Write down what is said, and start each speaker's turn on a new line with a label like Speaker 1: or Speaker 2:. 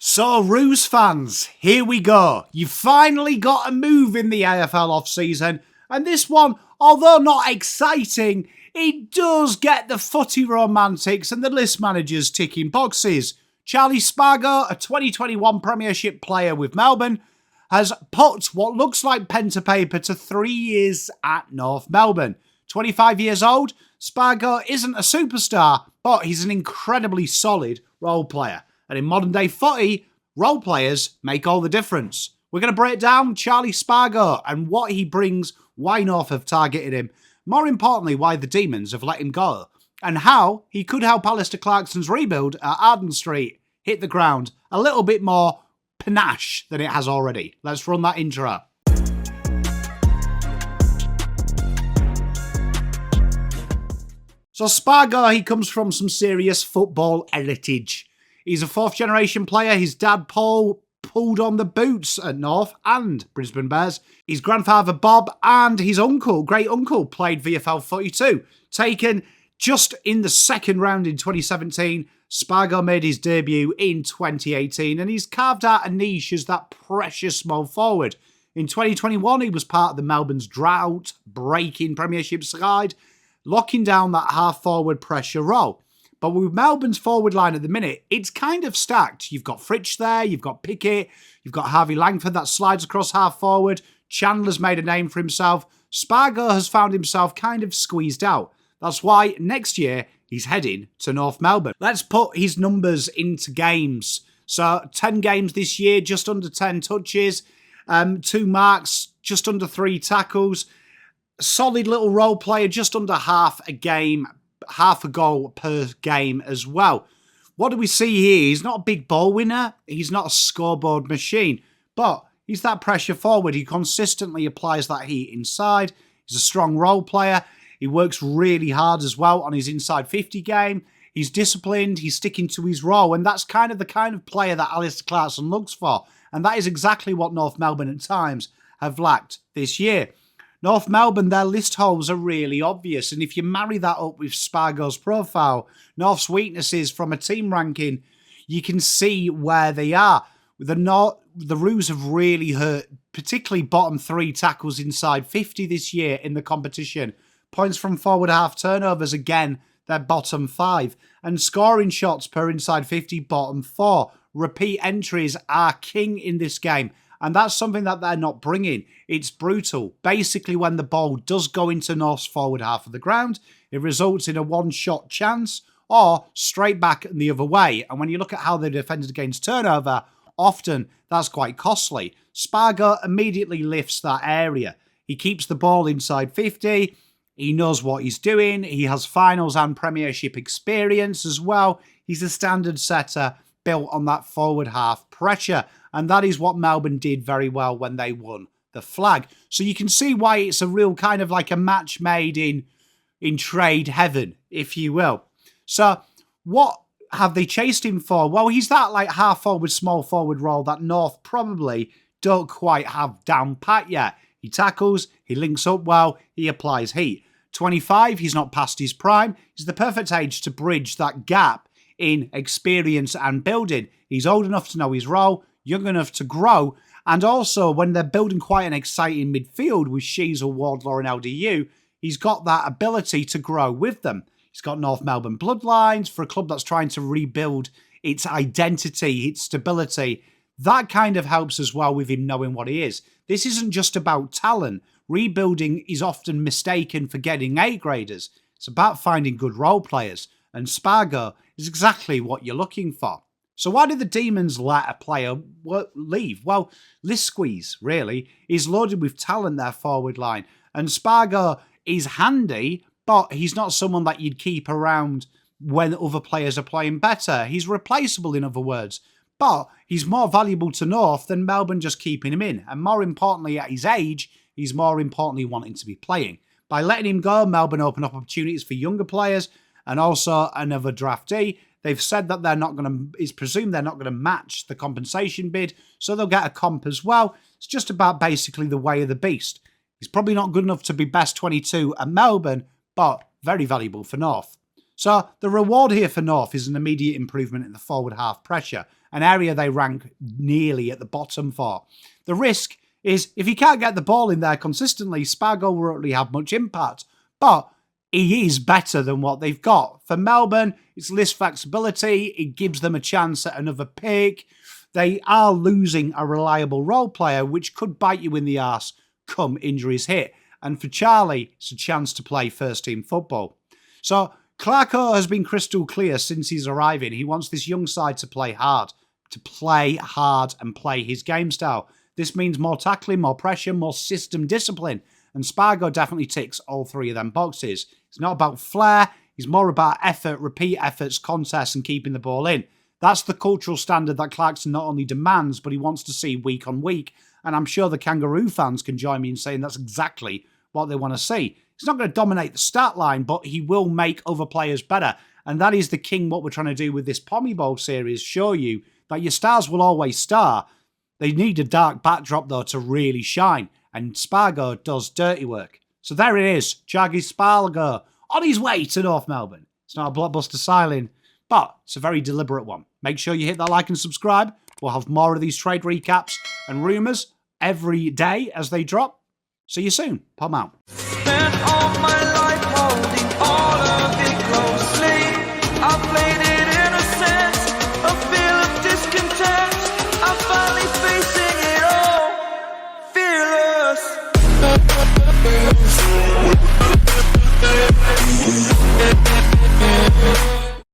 Speaker 1: So, Roos fans, here we go. You finally got a move in the AFL off-season, and this one, although not exciting, it does get the footy romantics and the list managers ticking boxes. Charlie Spargo, a 2021 premiership player with Melbourne, has put what looks like pen to paper to 3 years at North Melbourne. 25 years old, Spargo isn't a superstar, but he's an incredibly solid role player. And in modern day footy, role players make all the difference. We're going to break down Charlie Spargo and what he brings, why North have targeted him, more importantly, why the Demons have let him go, and how he could help Alastair Clarkson's rebuild at Arden Street hit the ground a little bit more panache than it has already. Let's run that intro. So Spargo, he comes from some serious football heritage. He's a fourth generation player. His dad, Paul, pulled on the boots at North and Brisbane Bears. His grandfather, Bob, and his uncle, great uncle, played VFL footy too. Taken just in the second round in 2017, Spargo made his debut in 2018 and he's carved out a niche as that precious small forward. In 2021, he was part of the Melbourne's drought-breaking premiership side, locking down that half-forward pressure role. But with Melbourne's forward line at the minute, it's kind of stacked. You've got Fritsch there, you've got Pickett, you've got Harvey Langford that slides across half forward. Chandler's made a name for himself. Spargo has found himself kind of squeezed out. That's why next year he's heading to North Melbourne. Let's put his numbers into games. So 10 games this year, just under 10 touches, 2 marks, just under 3 tackles. Solid little role player, just under half a game, half a goal per game as well. What do we see here? He's not a big ball winner. He's not a scoreboard machine, but he's that pressure forward. He consistently applies that heat inside. He's a strong role player. He works really hard as well on his inside 50 game. He's disciplined. He's sticking to his role, and that's kind of the kind of player that Alastair Clarkson looks for, and that is exactly what North Melbourne at times have lacked this year. North Melbourne, their list holes are really obvious, and if you marry that up with Spargo's profile, North's weaknesses from a team ranking, you can see where they are. The Roos have really hurt, particularly bottom 3 tackles inside 50 this year in the competition. Points from forward half turnovers, again, they're bottom 5. And scoring shots per inside 50, bottom 4. Repeat entries are king in this game. And that's something that they're not bringing. It's brutal. Basically, when the ball does go into North's forward half of the ground, it results in a one-shot chance or straight back and the other way. And when you look at how they defended against turnover, often that's quite costly. Spargo immediately lifts that area. He keeps the ball inside 50. He knows what he's doing. He has finals and premiership experience as well. He's a standard setter built on that forward half pressure. And that is what Melbourne did very well when they won the flag. So you can see why it's a real kind of like a match made in trade heaven, if you will. So what have they chased him for? Well, he's that like half forward, small forward role that North probably don't quite have down pat yet. He tackles, he links up well, he applies heat. 25, he's not past his prime. He's the perfect age to bridge that gap in experience and building. He's old enough to know his role, young enough to grow, and also when they're building quite an exciting midfield with Sheasel, Wardlaw and LDU, he's got that ability to grow with them. He's got North Melbourne bloodlines for a club that's trying to rebuild its identity, its stability. That kind of helps as well with him knowing what he is. This isn't just about talent. Rebuilding is often mistaken for getting A-graders. It's about finding good role players, and Spargo is exactly what you're looking for. So why did the Demons let a player leave? Well, list squeeze, really. He's loaded with talent, their forward line. And Spargo is handy, but he's not someone that you'd keep around when other players are playing better. He's replaceable, in other words. But he's more valuable to North than Melbourne just keeping him in. And more importantly, at his age, he's more importantly wanting to be playing. By letting him go, Melbourne open up opportunities for younger players and also another draftee. They've said that it's presumed they're not going to match the compensation bid, so they'll get a comp as well. It's just about basically the way of the beast. He's probably not good enough to be best 22 at Melbourne, but very valuable for North. So the reward here for North is an immediate improvement in the forward half pressure an area they rank nearly at the bottom for. The risk is if he can't get the ball in there consistently, Spargo won't really have much impact. But he is better than what they've got. For Melbourne, it's less flexibility. It gives them a chance at another pick. They are losing a reliable role player, which could bite you in the arse come injuries hit. And for Charlie, it's a chance to play first-team football. So Clarko has been crystal clear since he's arriving. He wants this young side to play hard and play his game style. This means more tackling, more pressure, more system discipline. And Spargo definitely ticks all three of them boxes. It's not about flair. It's more about effort, repeat efforts, contests, and keeping the ball in. That's the cultural standard that Clarkson not only demands, but he wants to see week on week. And I'm sure the Kangaroo fans can join me in saying that's exactly what they want to see. He's not going to dominate the stat line, but he will make other players better. And that is the king what we're trying to do with this Pommy Bowl series, show you that your stars will always star. They need a dark backdrop, though, to really shine. And Spargo does dirty work. So there it is. Jaggy Spargo on his way to North Melbourne. It's not a blockbuster signing, but it's a very deliberate one. Make sure you hit that like and subscribe. We'll have more of these trade recaps and rumours every day as they drop. See you soon. Pom out.
Speaker 2: Spent all my life holding all of it closely. I played it innocent, a feel of discontent. I'm finally facing it all, fearless.